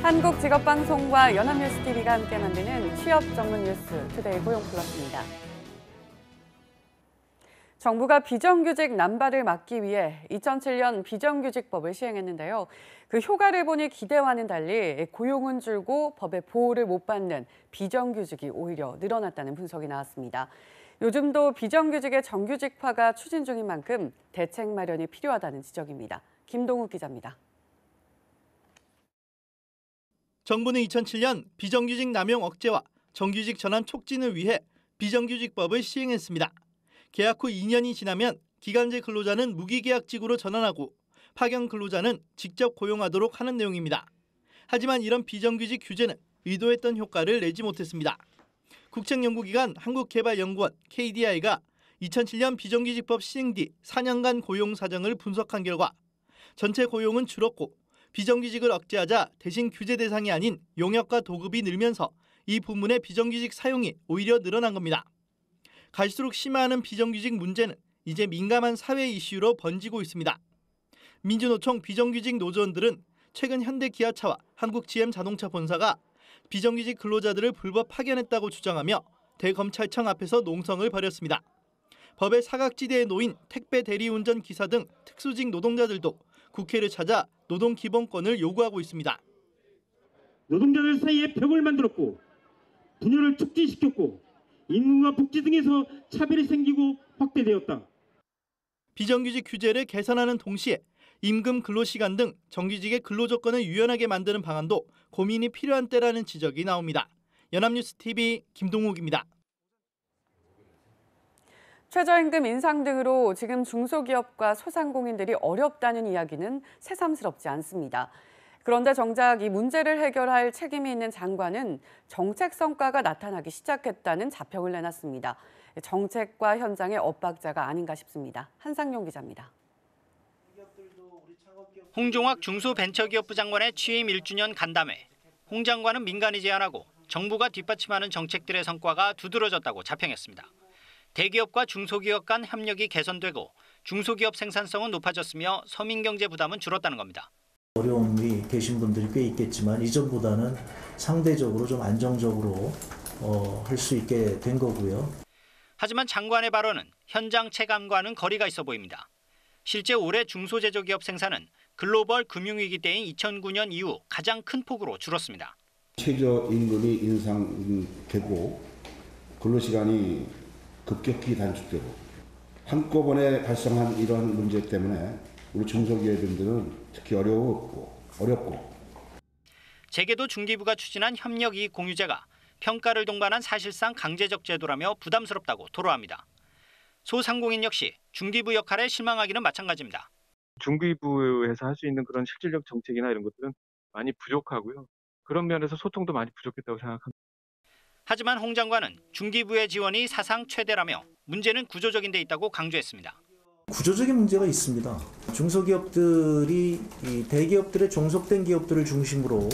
한국직업방송과 연합뉴스TV가 함께 만드는 취업 전문 뉴스 투데이 고용플러스입니다. 정부가 비정규직 남발을 막기 위해 2007년 비정규직법을 시행했는데요. 그 효과를 보니 기대와는 달리 고용은 줄고 법의 보호를 못 받는 비정규직이 오히려 늘어났다는 분석이 나왔습니다. 요즘도 비정규직의 정규직화가 추진 중인 만큼 대책 마련이 필요하다는 지적입니다. 김동욱 기자입니다. 정부는 2007년 비정규직 남용 억제와 정규직 전환 촉진을 위해 비정규직법을 시행했습니다. 계약 후 2년이 지나면 기간제 근로자는 무기계약직으로 전환하고 파견 근로자는 직접 고용하도록 하는 내용입니다. 하지만 이런 비정규직 규제는 의도했던 효과를 내지 못했습니다. 국책연구기관 한국개발연구원 KDI가 2007년 비정규직법 시행 뒤 4년간 고용 사정을 분석한 결과 전체 고용은 줄었고 비정규직을 억제하자 대신 규제 대상이 아닌 용역과 도급이 늘면서 이 부문의 비정규직 사용이 오히려 늘어난 겁니다. 갈수록 심화하는 비정규직 문제는 이제 민감한 사회 이슈로 번지고 있습니다. 민주노총 비정규직 노조원들은 최근 현대기아차와 한국GM자동차 본사가 비정규직 근로자들을 불법 파견했다고 주장하며 대검찰청 앞에서 농성을 벌였습니다. 법의 사각지대에 놓인 택배 대리운전 기사 등 특수직 노동자들도 국회를 찾아 노동기본권을 요구하고 있습니다. 노동자들 사이에 벽을 만들었고 분열을 촉진시켰고 임금과 복지 등에서 차별이 생기고 확대되었다. 비정규직 규제를 개선하는 동시에 임금 근로시간 등 정규직의 근로조건을 유연하게 만드는 방안도 고민이 필요한 때라는 지적이 나옵니다. 연합뉴스TV 김동욱입니다. 최저임금 인상 등으로 지금 중소기업과 소상공인들이 어렵다는 이야기는 새삼스럽지 않습니다. 그런데 정작 이 문제를 해결할 책임이 있는 장관은 정책 성과가 나타나기 시작했다는 자평을 내놨습니다. 정책과 현장의 엇박자가 아닌가 싶습니다. 한상용 기자입니다. 홍종학 중소벤처기업부 장관의 취임 1주년 간담회. 홍 장관은 민간이 제안하고 정부가 뒷받침하는 정책들의 성과가 두드러졌다고 자평했습니다. 대기업과 중소기업 간 협력이 개선되고 중소기업 생산성은 높아졌으며 서민경제 부담은 줄었다는 겁니다. 어려움이 계신 분들이 꽤 있겠지만 이전보다는 상대적으로 좀 안정적으로 할 수 있게 된 거고요. 하지만 장관의 발언은 현장 체감과는 거리가 있어 보입니다. 실제 올해 중소제조기업 생산은 글로벌 금융위기 때인 2009년 이후 가장 큰 폭으로 줄었습니다. 최저임금이 인상되고 근로시간이 급격히 단축되고 한꺼번에 발생한 이러한 문제 때문에 우리 중소기업인들은 특히 어렵고 재계도 중기부가 추진한 협력이익 공유제가 평가를 동반한 사실상 강제적 제도라며 부담스럽다고 토로합니다. 소상공인 역시 중기부 역할에 실망하기는 마찬가지입니다. 중기부에서 할 수 있는 그런 실질적 정책이나 이런 것들은 많이 부족하고요. 그런 면에서 소통도 많이 부족했다고 생각합니다. 하지만 홍 장관은 중기부의 지원이 사상 최대라며 문제는 구조적인 데 있다고 강조했습니다. 구조적인 문제가 있습니다. 중소기업들이 이 대기업들의 종속된 기업들을 중심으로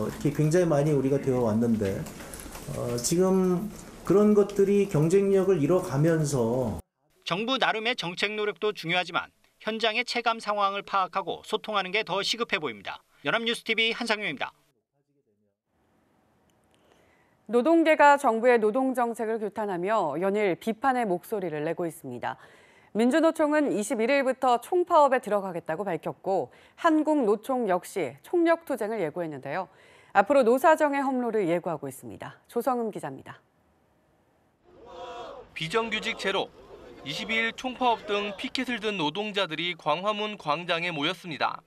이렇게 굉장히 많이 우리가 되어 왔는데 지금 그런 것들이 경쟁력을 잃어가면서 정부 나름의 정책 노력도 중요하지만 현장의 체감 상황을 파악하고 소통하는 게 더 시급해 보입니다. 연합뉴스TV 한상용입니다. 노동계가 정부의 노동정책을 규탄하며 연일 비판의 목소리를 내고 있습니다. 민주노총은 21일부터 총파업에 들어가겠다고 밝혔고 한국노총 역시 총력투쟁을 예고했는데요. 앞으로 노사정의 hom로를 예고하고 있습니다. 조성음 기자입니다. 비정규직 제로, 22일 총파업 등 피켓을 든 노동자들이 광화문 광장에 모였습니다.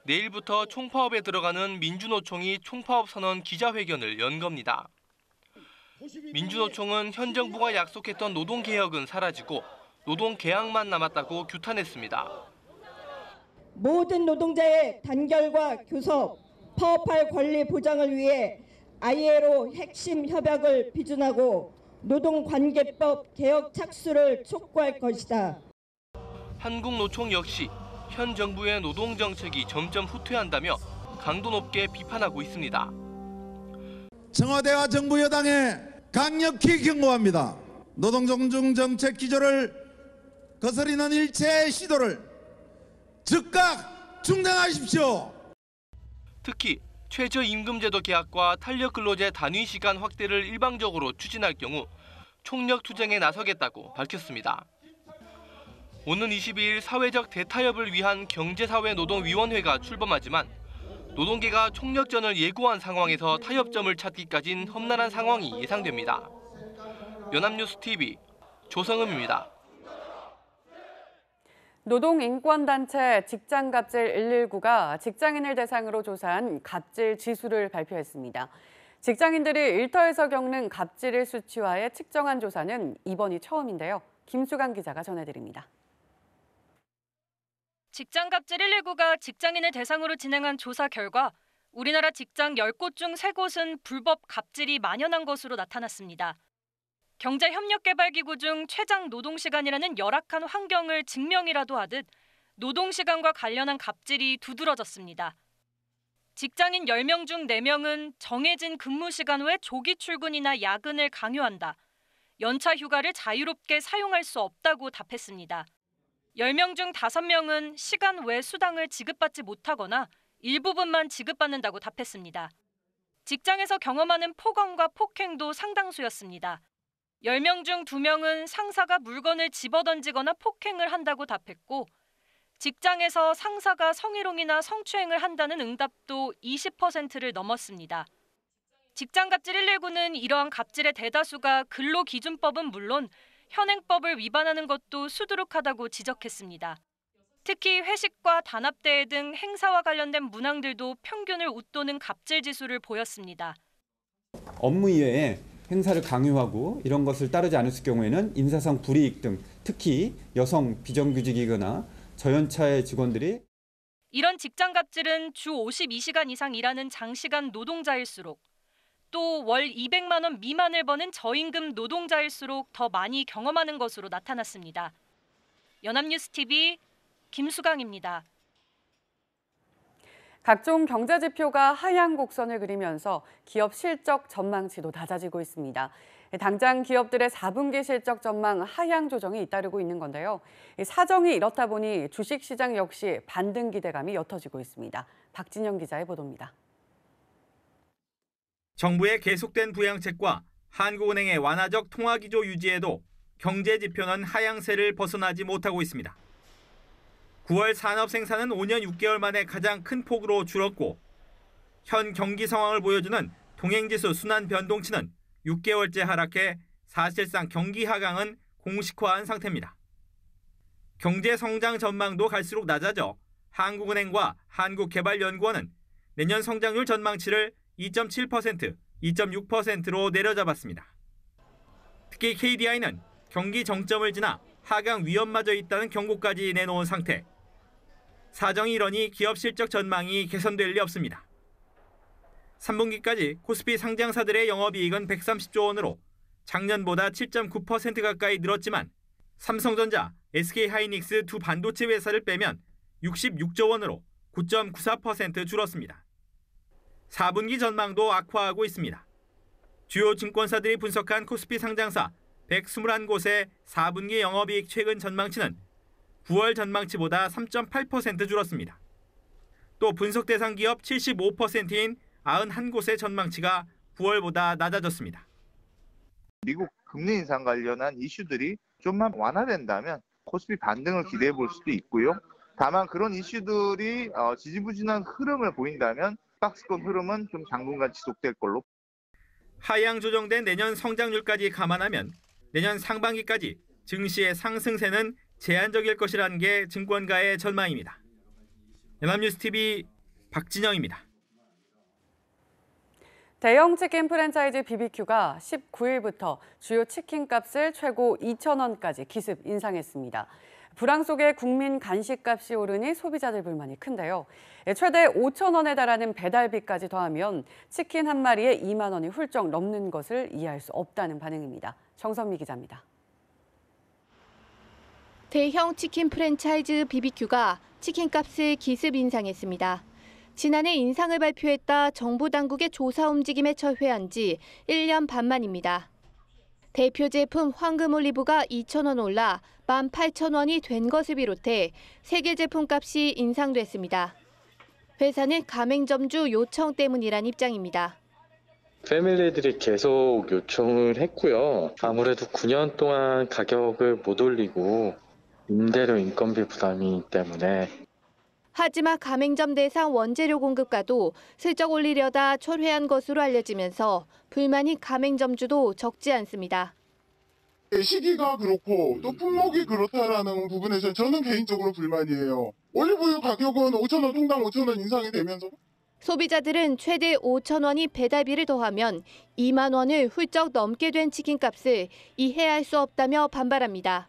내일부터 총파업에 들어가는 민주노총이 총파업 선언 기자회견을 연 겁니다. 민주노총은 현 정부가 약속했던 노동개혁은 사라지고 노동계약만 남았다고 규탄했습니다. 모든 노동자의 단결과 교섭, 파업할 권리 보장을 위해 ILO 핵심 협약을 비준하고 노동관계법 개혁 착수를 촉구할 것이다. 한국노총 역시 현 정부의 노동정책이 점점 후퇴한다며 강도 높게 비판하고 있습니다. 청와대와 정부 여당에 강력히 경고합니다. 노동존중 정책 기조를 거스리는 일체의 시도를 즉각 중단하십시오. 특히 최저임금제도 개혁과 탄력근로제 단위시간 확대를 일방적으로 추진할 경우 총력투쟁에 나서겠다고 밝혔습니다. 오는 22일 사회적 대타협을 위한 경제사회노동위원회가 출범하지만 노동계가 총력전을 예고한 상황에서 타협점을 찾기까진 험난한 상황이 예상됩니다. 연합뉴스TV 조성음입니다. 노동인권단체 직장갑질 119가 직장인을 대상으로 조사한 갑질 지수를 발표했습니다. 직장인들이 일터에서 겪는 갑질을 수치화해 측정한 조사는 이번이 처음인데요. 김수강 기자가 전해드립니다. 직장갑질 119가 직장인을 대상으로 진행한 조사 결과 우리나라 직장 10곳 중 3곳은 불법 갑질이 만연한 것으로 나타났습니다. 경제협력개발기구 중 최장 노동시간이라는 열악한 환경을 증명이라도 하듯 노동시간과 관련한 갑질이 두드러졌습니다. 직장인 10명 중 4명은 정해진 근무시간 외 조기 출근이나 야근을 강요한다. 연차 휴가를 자유롭게 사용할 수 없다고 답했습니다. 10명 중 5명은 시간 외 수당을 지급받지 못하거나 일부분만 지급받는다고 답했습니다. 직장에서 경험하는 폭언과 폭행도 상당수였습니다. 10명 중 2명은 상사가 물건을 집어던지거나 폭행을 한다고 답했고 직장에서 상사가 성희롱이나 성추행을 한다는 응답도 20%를 넘었습니다. 직장갑질 119는 이러한 갑질의 대다수가 근로기준법은 물론 현행법을 위반하는 것도 수두룩하다고 지적했습니다. 특히 회식과 단합대회 등 행사와 관련된 문항들도 평균을 웃도는 갑질 지수를 보였습니다. 업무 이외에 행사를 강요하고 이런 것을 따르지 않았을 경우에는 인사상 불이익 등 특히 여성 비정규직이거나 저연차의 직원들이 이런 직장 갑질은 주 52시간 이상 일하는 장시간 노동자일수록 또 월 200만 원 미만을 버는 저임금 노동자일수록 더 많이 경험하는 것으로 나타났습니다. 연합뉴스TV 김수강입니다. 각종 경제 지표가 하향 곡선을 그리면서 기업 실적 전망치도 낮아지고 있습니다. 당장 기업들의 4분기 실적 전망 하향 조정이 잇따르고 있는 건데요. 사정이 이렇다 보니 주식시장 역시 반등 기대감이 옅어지고 있습니다. 박진영 기자의 보도입니다. 정부의 계속된 부양책과 한국은행의 완화적 통화기조 유지에도 경제 지표는 하향세를 벗어나지 못하고 있습니다. 9월 산업 생산은 5년 6개월 만에 가장 큰 폭으로 줄었고 현 경기 상황을 보여주는 동행지수 순환 변동치는 6개월째 하락해 사실상 경기 하강은 공식화한 상태입니다. 경제 성장 전망도 갈수록 낮아져 한국은행과 한국개발연구원은 내년 성장률 전망치를 2.7%, 2.6%로 내려잡았습니다. 특히 KDI는 경기 정점을 지나 하강 위험마저 있다는 경고까지 내놓은 상태. 사정이 이러니 기업 실적 전망이 개선될 리 없습니다. 3분기까지 코스피 상장사들의 영업이익은 130조 원으로 작년보다 7.9% 가까이 늘었지만 삼성전자, SK하이닉스 두 반도체 회사를 빼면 66조 원으로 9.94% 줄었습니다. 4분기 전망도 악화하고 있습니다. 주요 증권사들이 분석한 코스피 상장사 121곳의 4분기 영업이익 최근 전망치는 9월 전망치보다 3.8% 줄었습니다. 또 분석 대상 기업 75%인 91곳의 전망치가 9월보다 낮아졌습니다. 미국 금리 인상 관련한 이슈들이 좀만 완화된다면 코스피 반등을 기대해 볼 수도 있고요. 다만 그런 이슈들이 지지부진한 흐름을 보인다면 박스권 흐름은 좀 당분간 지속될 걸로. 하향 조정된 내년 성장률까지 감안하면 내년 상반기까지 증시의 상승세는 제한적일 것이라는 게 증권가의 전망입니다. 연합뉴스TV 박진영입니다. 대형 치킨 프랜차이즈 BBQ가 19일부터 주요 치킨값을 최고 2,000원까지 기습 인상했습니다. 불황 속에 국민 간식값이 오르니 소비자들 불만이 큰데요. 최대 5,000원에 달하는 배달비까지 더하면 치킨 한 마리에 2만 원이 훌쩍 넘는 것을 이해할 수 없다는 반응입니다. 정선미 기자입니다. 대형 치킨 프랜차이즈 BBQ가 치킨값을 기습 인상했습니다. 지난해 인상을 발표했다 정부 당국의 조사 움직임에 철회한 지 1년 반 만입니다. 대표 제품 황금 올리브가 2,000원 올라 18,000원이 된 것을 비롯해 3개 제품값이 인상됐습니다. 회사는 가맹점주 요청 때문이란 입장입니다. 패밀리들이 계속 요청을 했고요. 아무래도 9년 동안 가격을 못 올리고 임대료 인건비 부담이 때문에. 하지만 가맹점 대상 원재료 공급가도 슬쩍 올리려다 철회한 것으로 알려지면서 불만이 가맹점주도 적지 않습니다. 시기가 그렇고 또 품목이 그렇다라는 부분에서 저는 개인적으로 불만이에요. 올리브유 가격은 5,000원, 통당 5,000원 인상이 되면서 소비자들은 최대 5,000원이 배달비를 더하면 2만 원을 훌쩍 넘게 된 치킨값을 이해할 수 없다며 반발합니다.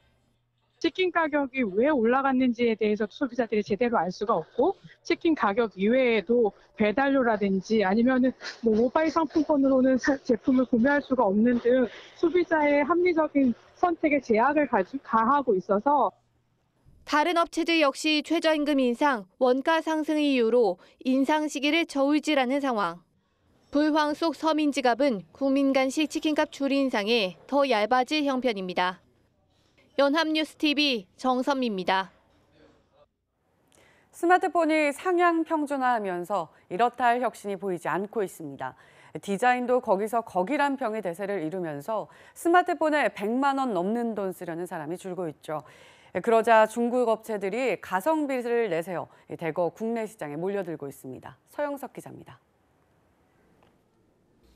치킨 가격이 왜 올라갔는지에 대해서 소비자들이 제대로 알 수가 없고 치킨 가격 이외에도 배달료라든지 아니면은 모바일 상품권으로는 제품을 구매할 수가 없는 등 소비자의 합리적인 선택에 제약을 가하고 있어서 다른 업체들 역시 최저임금 인상, 원가 상승의 이유로 인상 시기를 저울질하는 상황. 불황 속 서민 지갑은 국민 간식 치킨값 줄 인상에 더 얇아질 형편입니다. 연합뉴스TV 정선미입니다. 스마트폰이 상향 평준화하면서 이렇다 할 혁신이 보이지 않고 있습니다. 디자인도 거기서 거기란 평의 대세를 이루면서 스마트폰에 100만 원 넘는 돈 쓰려는 사람이 줄고 있죠. 그러자 중국 업체들이 가성비를 내세워 대거 국내 시장에 몰려들고 있습니다. 서영석 기자입니다.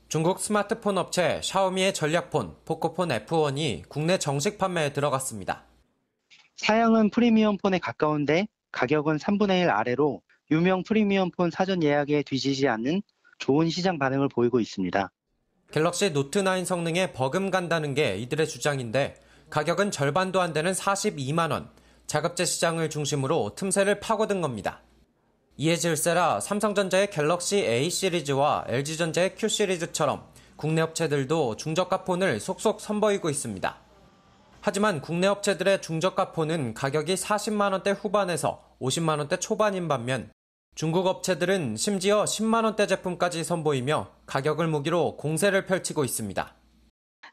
중국 스마트폰 업체 샤오미의 전략폰 포코폰 F1이 국내 정식 판매에 들어갔습니다. 사양은 프리미엄 폰에 가까운데 가격은 3분의 1 아래로 유명 프리미엄 폰 사전 예약에 뒤지지 않는 좋은 시장 반응을 보이고 있습니다. 갤럭시 노트9 성능에 버금간다는 게 이들의 주장인데 가격은 절반도 안 되는 42만 원, 자급제 시장을 중심으로 틈새를 파고든 겁니다. 이에 질세라 삼성전자의 갤럭시 A 시리즈와 LG전자의 Q 시리즈처럼 국내 업체들도 중저가 폰을 속속 선보이고 있습니다. 하지만 국내 업체들의 중저가 폰은 가격이 40만 원대 후반에서 50만 원대 초반인 반면 중국 업체들은 심지어 10만 원대 제품까지 선보이며 가격을 무기로 공세를 펼치고 있습니다.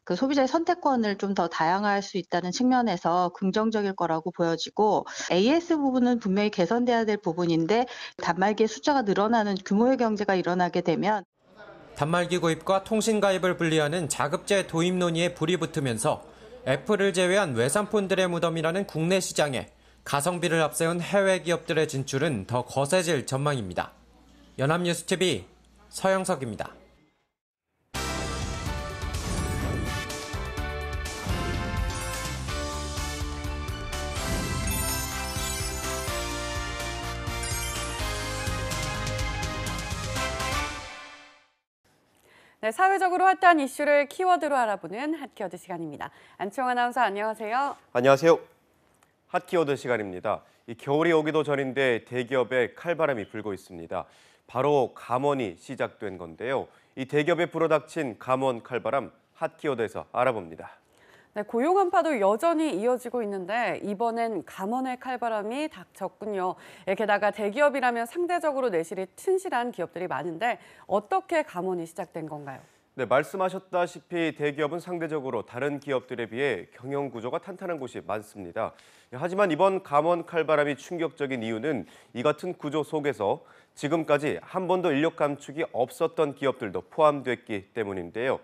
그 소비자의 선택권을 좀 더 다양화할 수 있다는 측면에서 긍정적일 거라고 보여지고 AS 부분은 분명히 개선돼야 될 부분인데 단말기의 숫자가 늘어나는 규모의 경제가 일어나게 되면 단말기 구입과 통신 가입을 분리하는 자급제 도입 논의에 불이 붙으면서 애플을 제외한 외산폰들의 무덤이라는 국내 시장에 가성비를 앞세운 해외 기업들의 진출은 더 거세질 전망입니다. 연합뉴스TV 서영석입니다. 네, 사회적으로 핫한 이슈를 키워드로 알아보는 핫키워드 시간입니다. 안치홍 아나운서 안녕하세요. 안녕하세요. 핫키워드 시간입니다. 이 겨울이 오기도 전인데 대기업에 칼바람이 불고 있습니다. 바로 감원이 시작된 건데요. 이 대기업에 불어닥친 감원 칼바람 핫키워드에서 알아봅니다. 네, 고용 한파도 여전히 이어지고 있는데 이번엔 감원의 칼바람이 닥쳤군요. 게다가 대기업이라면 상대적으로 내실이 튼실한 기업들이 많은데 어떻게 감원이 시작된 건가요? 네, 말씀하셨다시피 대기업은 상대적으로 다른 기업들에 비해 경영 구조가 탄탄한 곳이 많습니다. 하지만 이번 감원 칼바람이 충격적인 이유는 이 같은 구조 속에서 지금까지 한 번도 인력 감축이 없었던 기업들도 포함됐기 때문인데요.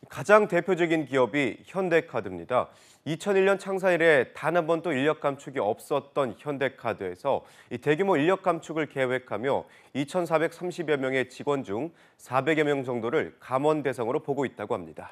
가장 대표적인 기업이 현대카드입니다. 2001년 창사 이래 단 한 번도 인력 감축이 없었던 현대카드에서 이 대규모 인력 감축을 계획하며 2,430여 명의 직원 중 400여 명 정도를 감원 대상으로 보고 있다고 합니다.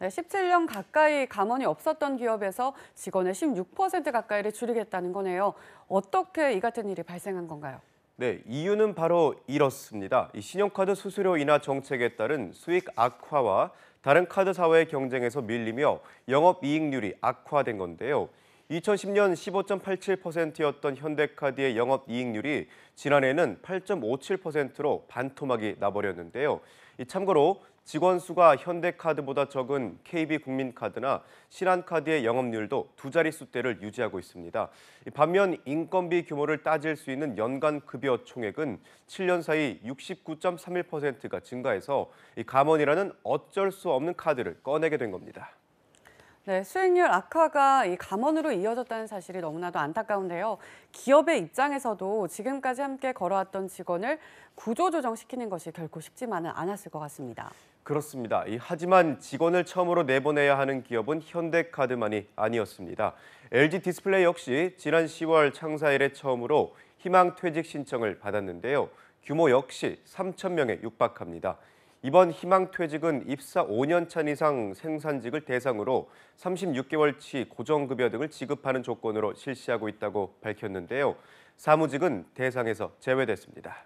네, 17년 가까이 감원이 없었던 기업에서 직원의 16% 가까이를 줄이겠다는 거네요. 어떻게 이 같은 일이 발생한 건가요? 네, 이유는 바로 이렇습니다. 이 신용카드 수수료 인하 정책에 따른 수익 악화와 다른 카드사와의 경쟁에서 밀리며 영업이익률이 악화된 건데요. 2010년 15.87%였던 현대카드의 영업이익률이 지난해에는 8.57%로 반토막이 나버렸는데요. 참고로 직원 수가 현대카드보다 적은 KB국민카드나 신한카드의 영업률도 두 자릿수대를 유지하고 있습니다. 반면 인건비 규모를 따질 수 있는 연간 급여 총액은 7년 사이 69.31%가 증가해서 감원이라는 어쩔 수 없는 카드를 꺼내게 된 겁니다. 네, 수익률 악화가 이 감원으로 이어졌다는 사실이 너무나도 안타까운데요. 기업의 입장에서도 지금까지 함께 걸어왔던 직원을 구조조정시키는 것이 결코 쉽지만은 않았을 것 같습니다. 그렇습니다. 하지만 직원을 처음으로 내보내야 하는 기업은 현대카드만이 아니었습니다. LG 디스플레이 역시 지난 10월 창사일에 처음으로 희망퇴직 신청을 받았는데요. 규모 역시 3,000명에 육박합니다. 이번 희망퇴직은 입사 5년 차 이상 생산직을 대상으로 36개월치 고정급여 등을 지급하는 조건으로 실시하고 있다고 밝혔는데요. 사무직은 대상에서 제외됐습니다.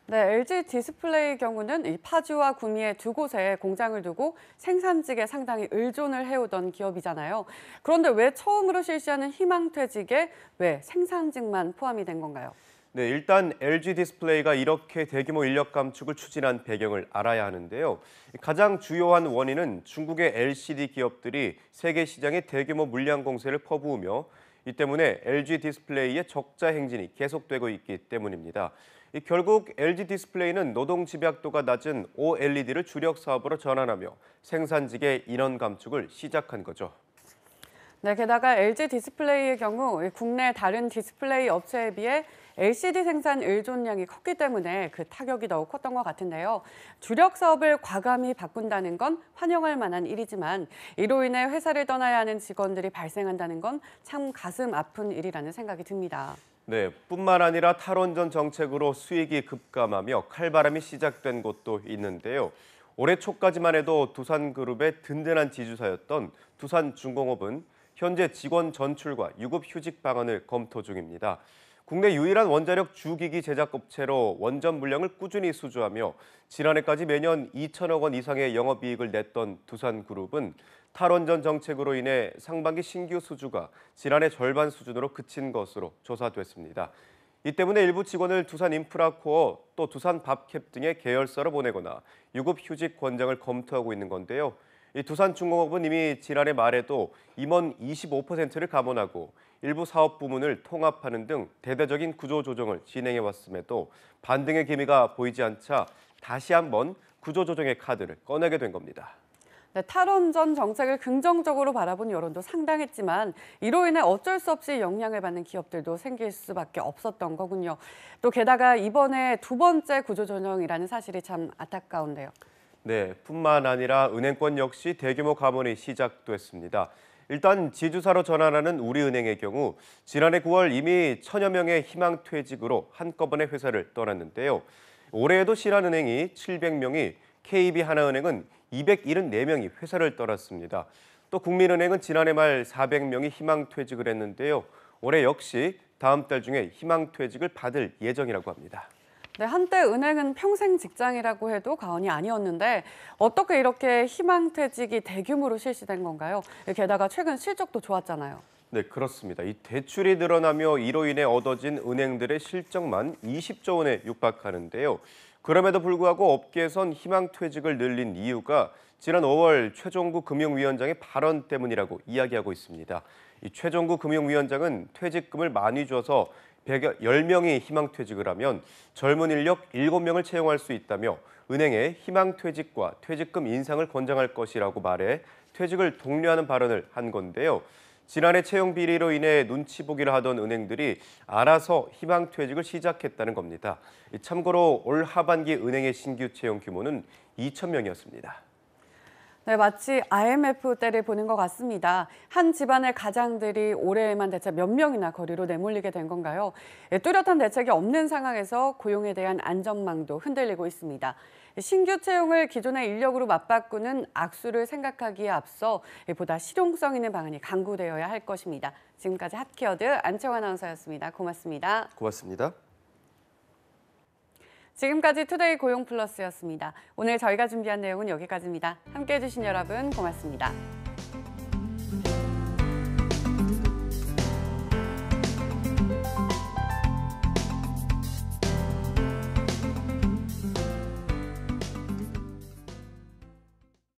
네, LG 디스플레이의 경우는 이 파주와 구미의 두 곳에 공장을 두고 생산직에 상당히 의존을 해오던 기업이잖아요. 그런데 왜 처음으로 실시하는 희망퇴직에 왜 생산직만 포함이 된 건가요? 네, 일단 LG 디스플레이가 이렇게 대규모 인력 감축을 추진한 배경을 알아야 하는데요. 가장 주요한 원인은 중국의 LCD 기업들이 세계 시장에 대규모 물량 공세를 퍼부으며 이 때문에 LG 디스플레이의 적자 행진이 계속되고 있기 때문입니다. 결국 LG 디스플레이는 노동 집약도가 낮은 OLED를 주력 사업으로 전환하며 생산직의 인원 감축을 시작한 거죠. 네, 게다가 LG 디스플레이의 경우 국내 다른 디스플레이 업체에 비해 LCD 생산 의존량이 컸기 때문에 그 타격이 더욱 컸던 것 같은데요. 주력 사업을 과감히 바꾼다는 건 환영할 만한 일이지만 이로 인해 회사를 떠나야 하는 직원들이 발생한다는 건 참 가슴 아픈 일이라는 생각이 듭니다. 네, 뿐만 아니라 탈원전 정책으로 수익이 급감하며 칼바람이 시작된 곳도 있는데요. 올해 초까지만 해도 두산그룹의 든든한 지주사였던 두산중공업은 현재 직원 전출과 유급휴직 방안을 검토 중입니다. 국내 유일한 원자력 주기기 제작업체로 원전 물량을 꾸준히 수주하며 지난해까지 매년 2천억 원 이상의 영업이익을 냈던 두산그룹은 탈원전 정책으로 인해 상반기 신규 수주가 지난해 절반 수준으로 그친 것으로 조사됐습니다. 이 때문에 일부 직원을 두산인프라코어 또 두산밥캡 등의 계열사로 보내거나 유급휴직 권장을 검토하고 있는 건데요. 이 두산중공업은 이미 지난해 말에도 임원 25%를 감원하고 일부 사업 부문을 통합하는 등 대대적인 구조 조정을 진행해 왔음에도 반등의 기미가 보이지 않자 다시 한번 구조 조정의 카드를 꺼내게 된 겁니다. 네, 탈원전 정책을 긍정적으로 바라본 여론도 상당했지만 이로 인해 어쩔 수 없이 영향을 받는 기업들도 생길 수밖에 없었던 거군요. 또 게다가 이번에 두 번째 구조조정이라는 사실이 참 안타까운데요. 네, 뿐만 아니라 은행권 역시 대규모 감원이 시작됐습니다. 일단 지주사로 전환하는 우리은행의 경우 지난해 9월 이미 1,000여 명의 희망퇴직으로 한꺼번에 회사를 떠났는데요. 올해에도 신한은행이 700명이, KB하나은행은 274명이 회사를 떠났습니다. 또 국민은행은 지난해 말 400명이 희망퇴직을 했는데요. 올해 역시 다음 달 중에 희망퇴직을 받을 예정이라고 합니다. 네, 한때 은행은 평생 직장이라고 해도 과언이 아니었는데 어떻게 이렇게 희망퇴직이 대규모로 실시된 건가요? 게다가 최근 실적도 좋았잖아요. 네, 그렇습니다. 이 대출이 늘어나며 이로 인해 얻어진 은행들의 실적만 20조 원에 육박하는데요. 그럼에도 불구하고 업계에선 희망퇴직을 늘린 이유가 지난 5월 최종구 금융위원장의 발언 때문이라고 이야기하고 있습니다. 이 최종구 금융위원장은 퇴직금을 많이 줘서 10명이 희망퇴직을 하면 젊은 인력 7명을 채용할 수 있다며 은행에 희망퇴직과 퇴직금 인상을 권장할 것이라고 말해 퇴직을 독려하는 발언을 한 건데요. 지난해 채용 비리로 인해 눈치 보기를 하던 은행들이 알아서 희망퇴직을 시작했다는 겁니다. 참고로 올 하반기 은행의 신규 채용 규모는 2,000명이었습니다. 네, 마치 IMF 때를 보는 것 같습니다. 한 집안의 가장들이 올해에만 대체 몇 명이나 거리로 내몰리게 된 건가요? 뚜렷한 대책이 없는 상황에서 고용에 대한 안전망도 흔들리고 있습니다. 신규 채용을 기존의 인력으로 맞바꾸는 악수를 생각하기에 앞서 보다 실용성 있는 방안이 강구되어야 할 것입니다. 지금까지 핫키워드 안채영 아나운서였습니다. 고맙습니다. 고맙습니다. 지금까지 투데이 고용 플러스였습니다. 오늘 저희가 준비한 내용은 여기까지입니다. 함께해 주신 여러분 고맙습니다.